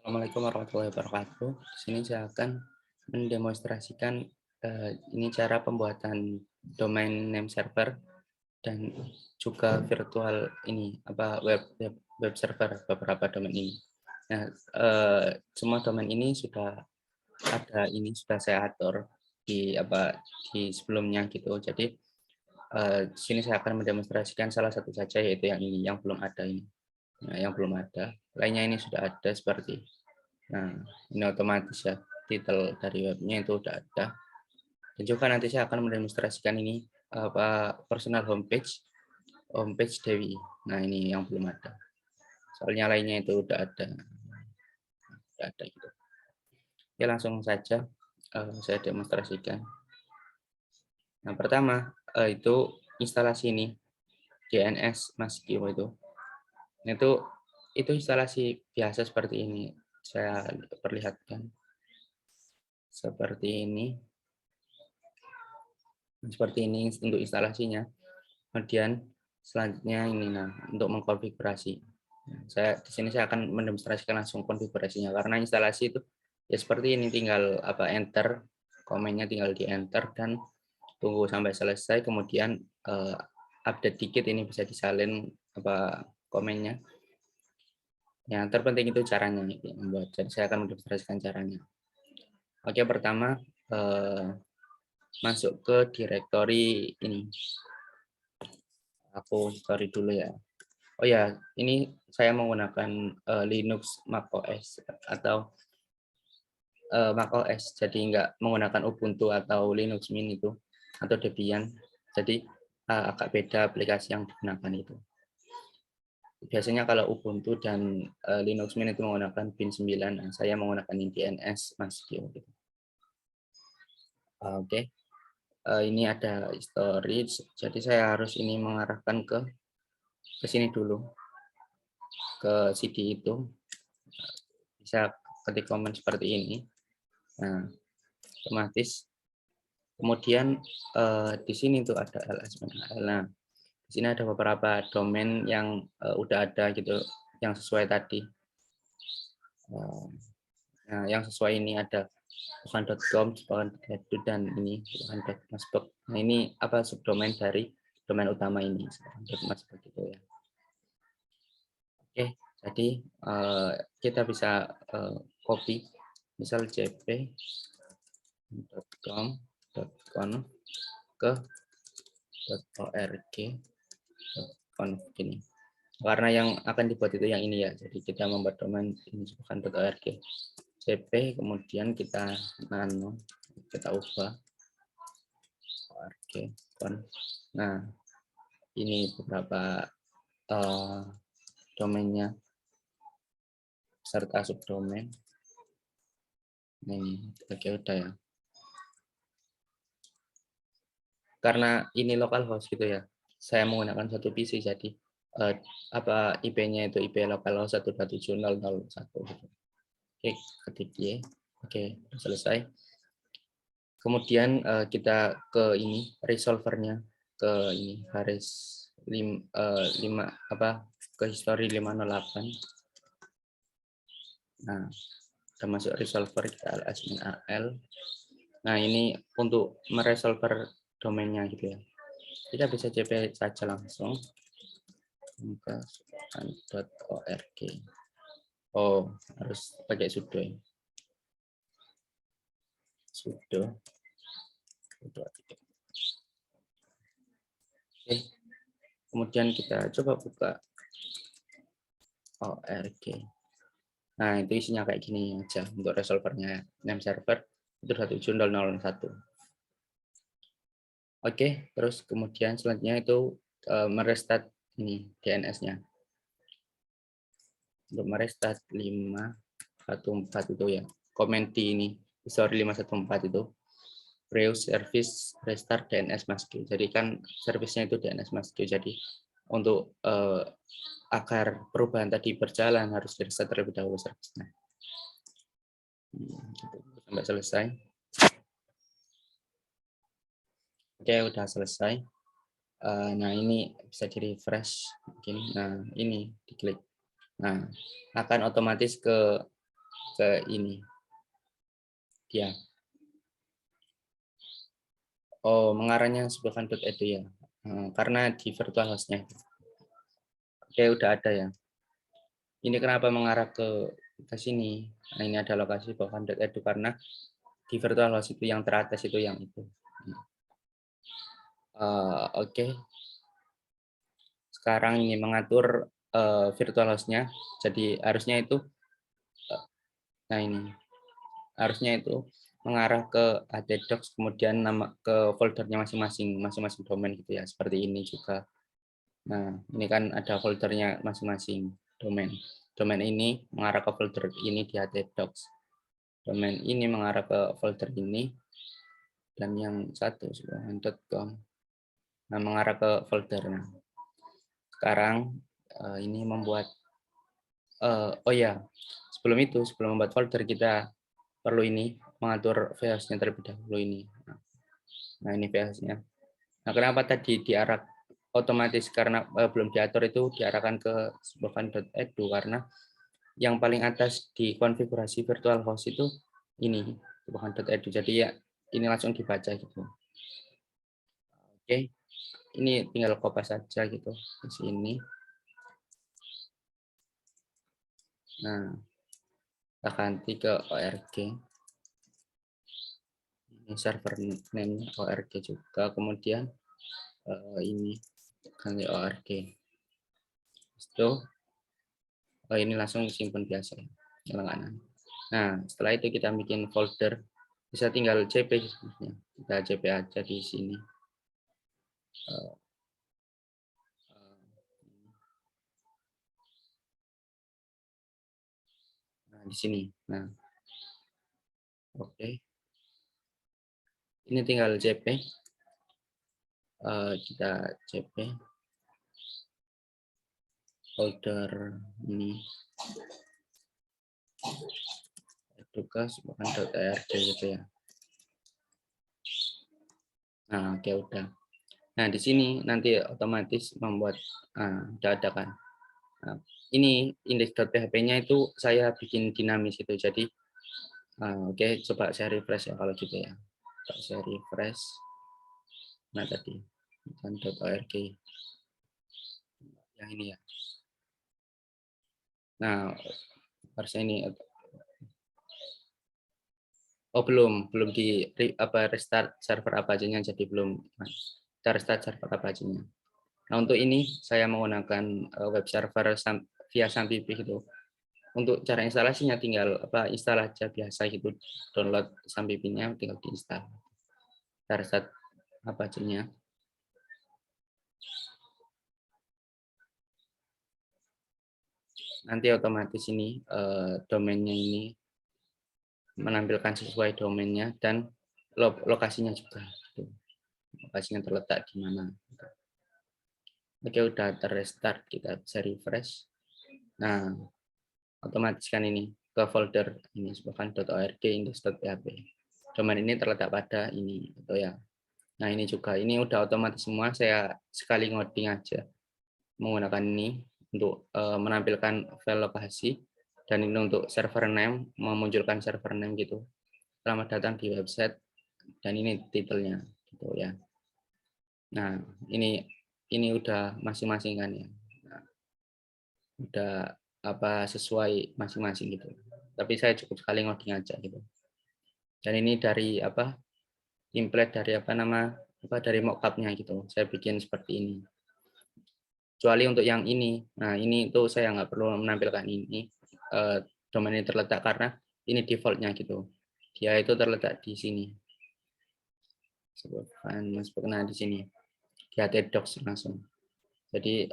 Assalamualaikum warahmatullahi wabarakatuh. Di sini saya akan mendemonstrasikan ini cara pembuatan domain name server dan juga virtual ini apa web server beberapa domain ini. Nah, semua domain ini sudah ada ini sudah saya atur di sebelumnya gitu. Jadi di sini saya akan mendemonstrasikan salah satu saja yaitu yang ini yang belum ada ini. Nah, yang belum ada, lainnya ini sudah ada seperti. Nah, ini otomatis ya, titel dari webnya itu udah ada. Dan juga nanti saya akan mendemonstrasikan ini personal homepage Dewi. Nah, ini yang belum ada. Soalnya lainnya itu udah ada gitu. Ya langsung saja saya demonstrasikan. Nah, pertama itu instalasi ini DNS Maskio itu. Itu instalasi biasa seperti ini. Saya perlihatkan seperti ini. Seperti ini untuk instalasinya. Kemudian selanjutnya ini untuk mengkonfigurasi. Di sini saya akan mendemonstrasikan langsung konfigurasinya karena instalasi itu ya seperti ini, tinggal enter, komennya tinggal di enter dan tunggu sampai selesai, kemudian update dikit ini bisa disalin komennya. Yang terpenting itu caranya membuat. Jadi saya akan mendemonstrasikan caranya. Oke, pertama masuk ke direktori ini. Aku story dulu ya. Oh ya, ini saya menggunakan Linux macOS atau macOS, jadi nggak menggunakan Ubuntu atau Linux Mint itu atau Debian. Jadi agak beda aplikasi yang digunakan itu. Biasanya kalau Ubuntu dan Linux Mint itu menggunakan Pin 9, nah, saya menggunakan DNS Maskio. Gitu. Oke. Ini ada storage, jadi saya harus ini mengarahkan ke sini dulu, ke CD itu. Bisa ketik komen seperti ini. Nah, otomatis. Kemudian di sini tuh ada LS-MNAL. Nah, di sini ada beberapa domain yang udah ada gitu, yang sesuai tadi. Nah, yang sesuai ini ada bukan.com, bukan.edu, dan ini bukan.masbek. Nah, ini subdomain dari domain utama ini, bukan.masbek gitu ya. Oke, jadi kita bisa copy, misal jp.com ke .org gini. Karena yang akan dibuat itu yang ini ya, jadi kita membuat domain ini bukan.org cp, kemudian kita ubah org. Nah, ini beberapa domainnya serta subdomain. Ini oke, udah ya. Karena ini localhost gitu ya, saya menggunakan satu PC, jadi IP-nya itu IP localhost 127.0.0.1 gitu. Oke, ketik Y. Oke, selesai. Kemudian kita ke ini resolvernya, ke ini baris 5 ke history 508. Nah, kita masuk resolver, kita ls-al. Nah, ini untuk meresolver domainnya gitu ya. Kita bisa cp saja langsung ke .org. Oh, harus pakai sudo ya. Sudo. Oke. Kemudian kita coba buka org. Nah, itu isinya kayak gini aja untuk resolvernya. Name server itu 170.0.1. Oke, terus kemudian selanjutnya itu merestart ini DNS-nya. Untuk merestart 514 itu ya. Komen di ini, sorry 514 itu. Browse service restart DNS Maskio. Jadi kan servisnya itu DNS Maskio. Jadi untuk agar perubahan tadi berjalan harus di restart terlebih dahulu servisnya. Sampai selesai. Oke, udah selesai. Nah, ini bisa di refresh mungkin. Nah, ini diklik. Nah, akan otomatis ke ke ini dia. Oh, mengarahnya sebuah.edu ya. Karena di virtual host-nya. Oke, udah ada ya. Ini kenapa mengarah ke sini? Nah, ini ada lokasi sebuah.edu karena di virtual host itu yang teratas itu yang itu. Oke. Sekarang ini mengatur virtual host-nya. Jadi harusnya itu, nah ini harusnya itu mengarah ke htdocs kemudian nama ke foldernya masing-masing domain gitu ya, seperti ini juga. Nah, ini kan ada foldernya masing-masing domain. Domain ini mengarah ke folder ini di htdocs. Domain ini mengarah ke folder ini, dan yang satu .com. Nah, mengarah ke folder. Nah, sekarang ini membuat oh ya, sebelum membuat folder kita perlu ini mengatur VHS-nya terlebih dahulu ini. Nah, ini VHS-nya. Nah, kenapa tadi diarah otomatis karena belum diatur itu diarahkan ke sebuah.edu karena yang paling atas di konfigurasi virtual host itu ini sebuah.edu. Jadi ya ini langsung dibaca gitu. Oke. Ini tinggal copy saja gitu di sini. Nah, kita ganti ke org. Ini server name org juga, kemudian ini ganti org. Itu ini langsung simpan biasa langganan. Nah, setelah itu kita bikin folder, bisa tinggal cp sebenarnya. Kita cp aja di sini. Nah, di sini. Nah, oke. Ini tinggal cp. Kita cp folder ini tugas bukan.org gitu ya. Nah, oke udah. Nah, di sini nanti otomatis membuat udah ada kan. Nah, ini index.php-nya itu saya bikin dinamis itu. Jadi oke, coba saya refresh ya kalau gitu ya. Coba saya refresh. Nah, tadi bukan.org yang ini ya. Nah, harusnya ini belum di restart server Apache-nya, jadi belum. Nah, kita restart server Apache-nya. Nah, untuk ini saya menggunakan web server via Sampipi gitu. Untuk cara instalasinya tinggal install aja biasa gitu, download Sampipi-nya tinggal diinstal. Kita restart Apache-nya. Nanti otomatis ini domainnya ini menampilkan sesuai domainnya dan lokasinya juga. Lokasinya terletak di mana. Oke, udah terrestart, kita bisa refresh. Nah, otomatis kan ini ke folder ini sebuah.org index.php. Domain ini terletak pada ini gitu ya. Nah, ini juga ini udah otomatis semua, saya sekali ngoding aja menggunakan ini untuk menampilkan file lokasi, dan ini untuk server name, memunculkan server name gitu. Selamat datang di website, dan ini titelnya gitu ya. Nah, ini udah masing-masing kan ya. Nah, udah sesuai masing-masing gitu. Tapi saya cukup sekali ngoding aja gitu. Dan ini dari template dari dari mockupnya gitu. Saya bikin seperti ini. Kecuali untuk yang ini. Nah, ini tuh saya nggak perlu menampilkan ini. Domain ini terletak karena ini defaultnya gitu. Dia itu terletak di sini. Nah, di sini. Di htdocs langsung. Jadi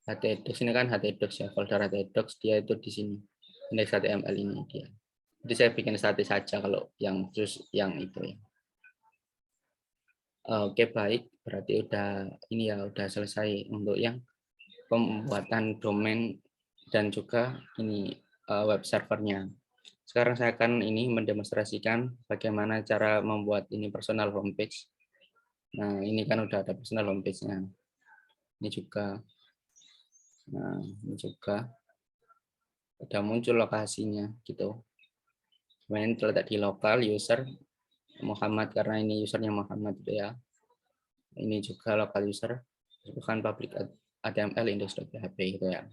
htdocs ini kan htdocs ya, folder htdocs dia itu di sini. Index.html ini dia. Jadi saya bikin statis saja kalau yang terus yang itu ya. Oke, baik, berarti udah selesai untuk yang pembuatan domain dan juga ini web servernya. Sekarang saya akan ini mendemonstrasikan bagaimana cara membuat ini personal homepage. Nah, ini kan udah ada personal homepage-nya. Ini juga. Nah, ini juga. udah muncul lokasinya gitu. Kemudian terletak di lokal user Muhammad karena ini usernya Muhammad gitu ya. Ini juga lokal user bukan public HTML index.php gitu ya.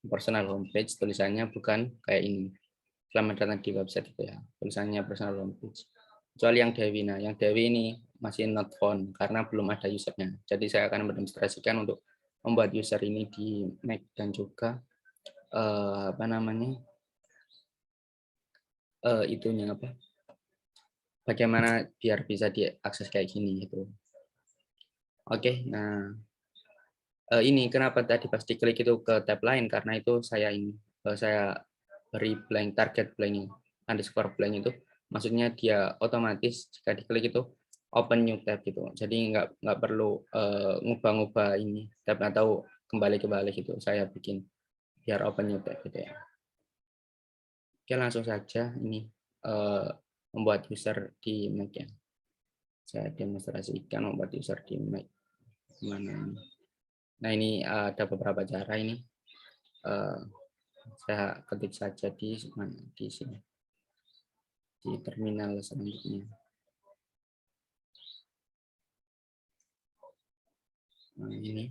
Personal homepage tulisannya bukan kayak ini. Selamat datang di website itu ya. Tulisannya personal homepage. Kecuali yang Dewi. Nah, yang Dewi ini masih not found karena belum ada usernya. Jadi saya akan mendemonstrasikan untuk membuat user ini di Mac dan juga apa namanya itunya apa? Bagaimana biar bisa diakses kayak gini gitu. Oke, nah ini kenapa tadi pas diklik itu ke tab lain karena itu saya beri blank target blank underscore blank itu maksudnya dia otomatis jika diklik itu open new tab gitu. Jadi nggak perlu ngubah-ngubah ini tab atau kembali gitu. Saya bikin biar open new tab gitu ya. Oke, langsung saja ini membuat user di Mac ya. Saya demonstrasikan membuat user di Mac. Mana ini? Nah, ini ada beberapa cara ini. Saya ketik saja di mana di sini di terminal selanjutnya. Nah, ini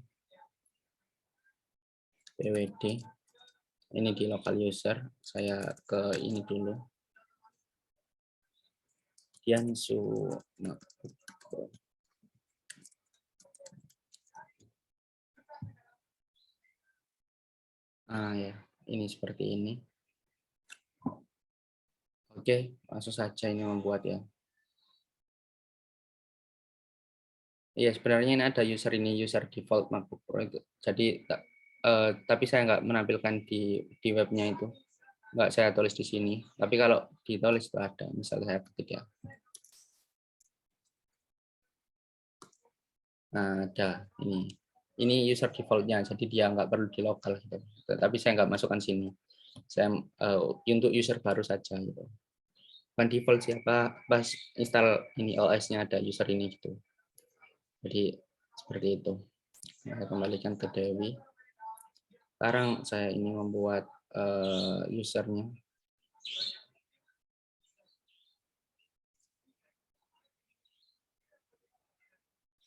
pwd ini di local user. Saya ke ini dulu Diansu. Ya, ini seperti ini. Oke, langsung saja ini membuat ya. Iya, sebenarnya ini ada user ini, user default MacBook Pro itu. Jadi, tapi saya nggak menampilkan di webnya itu. Nggak saya tulis di sini. Tapi kalau ditulis itu ada. Misalnya saya ketik ya. Nah, ada ini. Ini user defaultnya, jadi dia nggak perlu di lokal gitu. Tapi saya nggak masukkan sini. Saya untuk user baru saja gitu. Bukan default siapa pas install ini OS-nya ada user ini gitu. Jadi seperti itu. Saya kembalikan ke Dewi. Sekarang saya ini membuat usernya.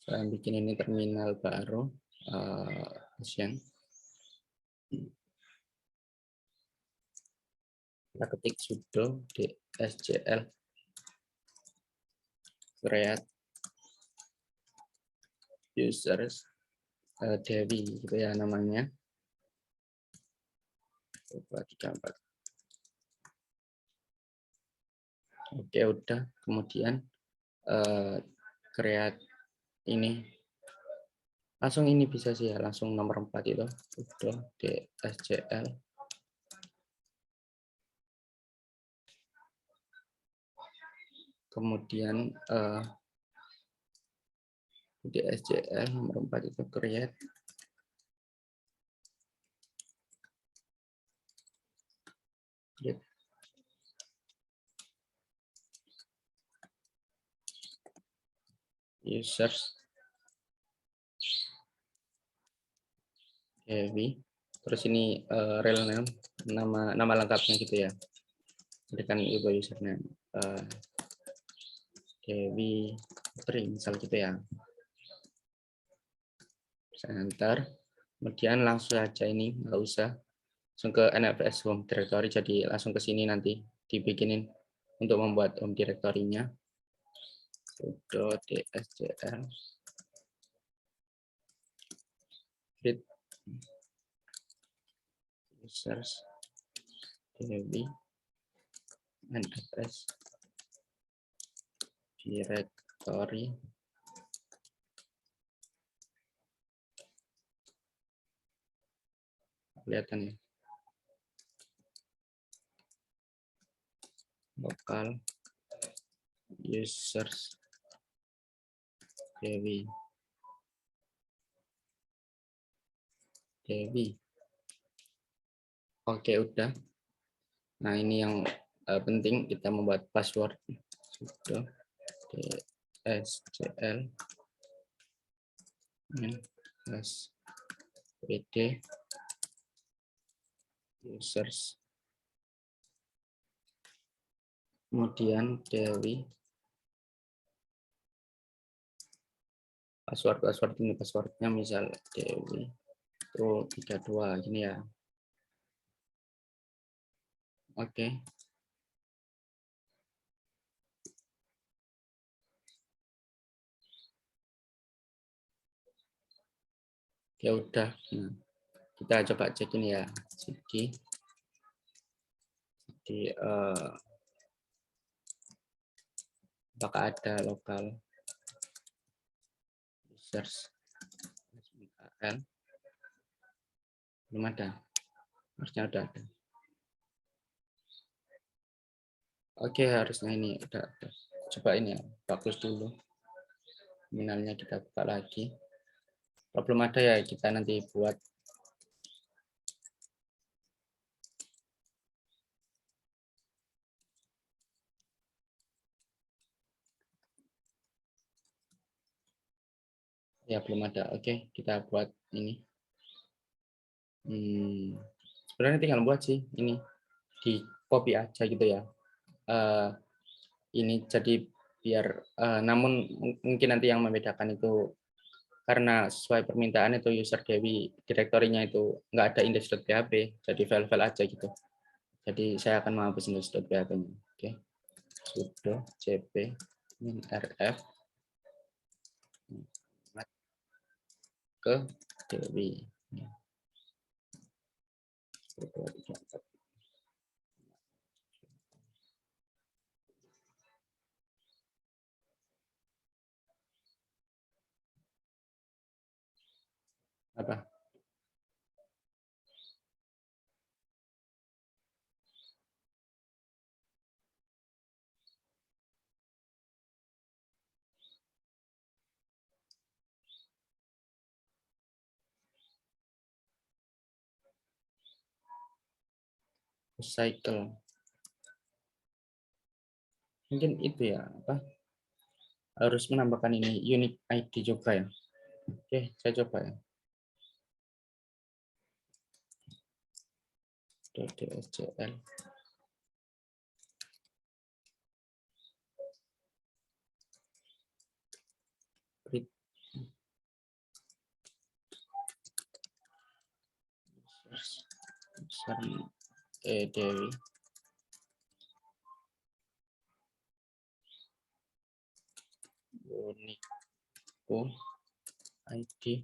Saya bikin ini terminal baru. Kita ketik sudo dscl create users Dewi gitu ya namanya. 2, 3, 4. Oke, udah. Kemudian create ini. Langsung ini bisa sih ya, langsung nomor 4 itu. Udah dscl. Kemudian dscl nomor 4 itu create users Dewi. Terus ini real name, nama lengkapnya gitu ya. Berikan itu username Dewi Putri misal gitu ya. Saya enter. Kemudian langsung aja ini nggak usah langsung ke NFS home directory, jadi langsung ke sini nanti dibikinin untuk membuat home directory-nya. Sudo dscl git users Dewi NFS directory kelihatan ya, lokal users Dewi. Oke, udah. Nah, ini yang penting kita membuat password. Sudo dscl passwd users, kemudian Dewi, password ini passwordnya misal Dewi Pro 32 gini ya. Oke. Ya udah. Nah, kita coba cek ini ya. Jadi apakah ada lokal users AL? Belum ada. Harusnya udah ada. Oke, harusnya ini udah ada. Coba ini ya, bagus dulu. Terminalnya kita buka lagi. Kalau belum ada ya kita nanti buat. Ya belum ada. Oke, kita buat ini. Sebenarnya tinggal buat sih ini, di copy aja gitu ya. Ini jadi biar namun mungkin nanti yang membedakan itu karena sesuai permintaan itu user Dewi direktorinya itu nggak ada index.php, jadi file-file aja gitu. Jadi saya akan menghapus index.php-nya. Oke, sudo cp rf ke Dewi. Apa? Cycle. Mungkin itu ya, apa? Harus menambahkan ini unique ID juga ya. Oke, saya coba ya. DDSCL. Read Dewi. Unique ID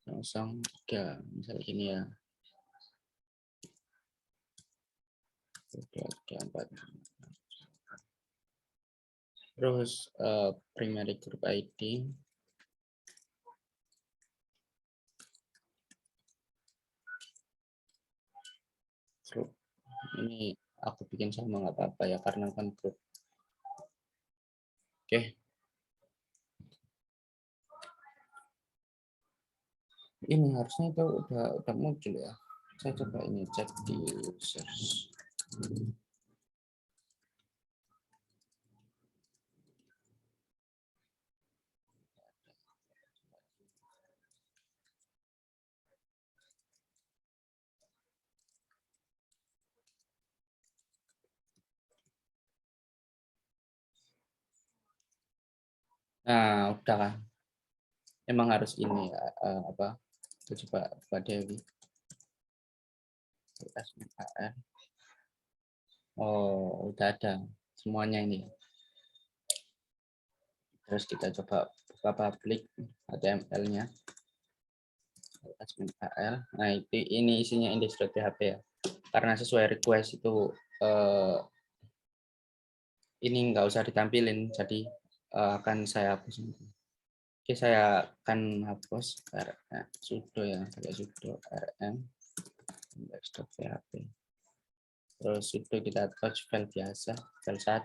03 misalnya ini ya. 4. Terus primary group ID group ini aku bikin sama nggak apa-apa ya karena kan group. Oke. Ini harusnya itu udah muncul ya. Saya coba ini cek di users. Nah, udah kan. Emang harus ini ya, apa? Kita coba Pak Dewi. Oh, udah ada semuanya ini. Terus kita coba buka public HTML-nya. Nah, ini isinya index.php ya. Karena sesuai request itu ini nggak usah ditampilin, jadi akan saya hapus. Oke, saya akan hapus sudo ya, pakai sudo rm index.php. Terus sudo kita touch file biasa, file 1,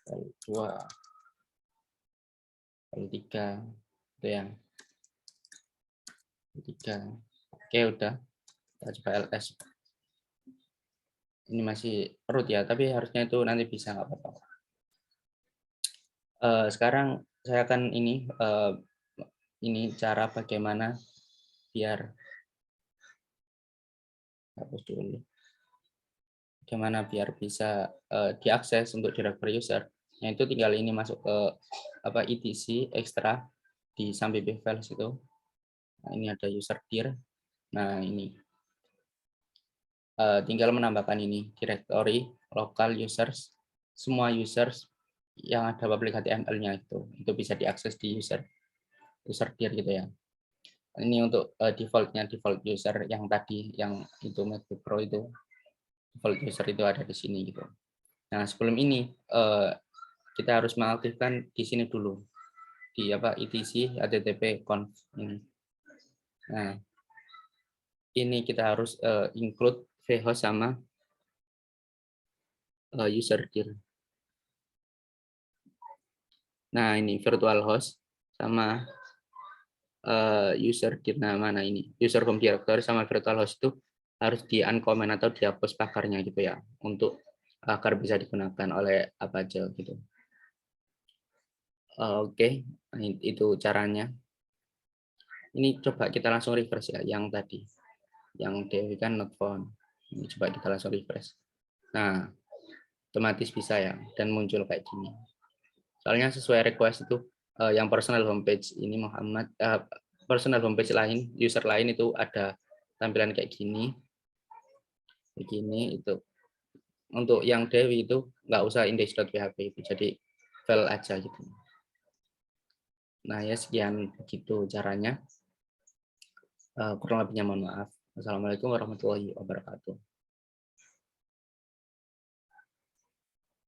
file 2, file 3, itu yang 3. Oke, udah. Kita coba ls. Ini masih root ya, tapi harusnya itu nanti bisa nggak apa-apa. Sekarang saya akan ini cara bagaimana biar hapus dulu. Bagaimana biar bisa diakses untuk directory user? Nah, itu tinggal ini masuk ke etc extra di sampai files itu. Nah, ini ada user dir. Nah, ini tinggal menambahkan ini directory local users, semua users yang ada public HTML-nya itu bisa diakses di user dir gitu ya. Ini untuk default-nya, default user yang tadi yang itu MacBook Pro itu default user itu ada di sini gitu. Nah, sebelum ini kita harus mengaktifkan di sini dulu di etc http conf ini. Nah, ini kita harus include vhost sama user dir. Nah, ini virtual host sama user dir. Nah, mana ini? User home directory sama virtual host itu harus di uncomment atau dihapus pakarnya gitu ya, untuk agar bisa digunakan oleh apa aja gitu. Oke, itu caranya. Ini coba kita langsung refresh ya, yang tadi, yang Dewi kan not found. Ini coba kita langsung refresh. Nah, otomatis bisa ya, dan muncul kayak gini. Soalnya sesuai request itu yang personal homepage ini Muhammad, personal homepage lain, user lain itu ada tampilan kayak gini, begini itu. Untuk yang Dewi itu nggak usah index.php itu, jadi file aja gitu. Nah ya sekian begitu caranya. Kurang lebihnya mohon maaf. Wassalamualaikum warahmatullahi wabarakatuh.